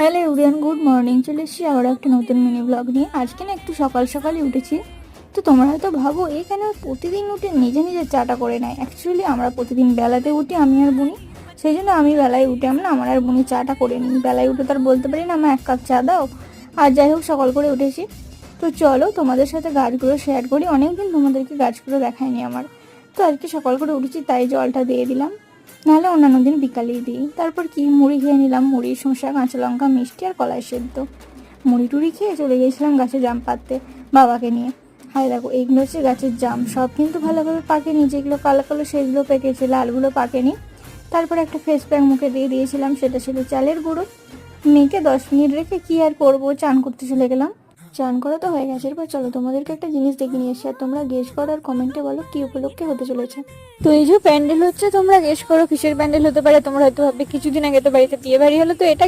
Hello everyone, good morning. চলে এসেছি আবার একটা নতুন মিনি ব্লগ নিয়ে। আজকে না একটু সকাল সকালই উঠেছি। তো তোমরা হয়তো ভাবো এখানে প্রতিদিন উঠে নিজে নিজে চাটা করে নেয়। অ্যাকচুয়ালি আমরা প্রতিদিন বেলাতে উঠি, আমি আর বুনি। সেই জন্য আমি বেলায় উঠে আমরা আমার আর বুনি চাটা করে নিই। বেলায় উঠে তার বলতে পারি না আমার 1 কাপ চা দাও। আর যাই হোক, সকাল করে উঠেছি। তো চলো তোমাদের সাথে গাছগুলো শেয়ার করি। অনেকদিন তোমাদেরকে গাছগুলো দেখায়নি আমার। তো আজকে সকাল করে উঠেছি, তাই জলটা দিয়ে দিলাম। নাহলে অন্যান্য দিন বিকালেই দিই। তারপর কি মুড়ি খেয়ে নিলাম, মুড়ি, শসা, কাঁচা লঙ্কা, মিষ্টি আর কলাই সেদ্ধ। মুড়ি টুড়ি খেয়ে চলে গিয়েছিলাম গাছে জাম পাড়তে বাবাকে নিয়ে। হায় দেখো, এইগুলো হচ্ছে গাছের জাম। সব কিন্তু ভালোভাবে পাকেনি, যেগুলো কালো কালো সেগুলো পেকেছে, লালগুলো পাকেনি। তারপর একটা ফেস প্যাক মুখে দিয়ে দিয়েছিলাম, সেটা ছিল চালের গুঁড়ো। মেয়েকে 10 মিনিট রেখে কি আর করবো, চান করতে চলে গেলাম। চান করা তো হয়ে গেছে, এরপর চলো তোমাদেরকে একটা জিনিস দেখে নিয়ে এসে, আর তোমরা গেস করো আর কমেন্টে বলো কি উপলক্ষে হতে চলেছে। তো এই যে প্যান্ডেল হচ্ছে, তোমরা গেস করো কিসের প্যান্ডেল হতে পারে। তোমরা হয়তো ভাববে কিছুদিন আগে তো বাড়িতে বিয়ে বাড়ি হলো, তো এটা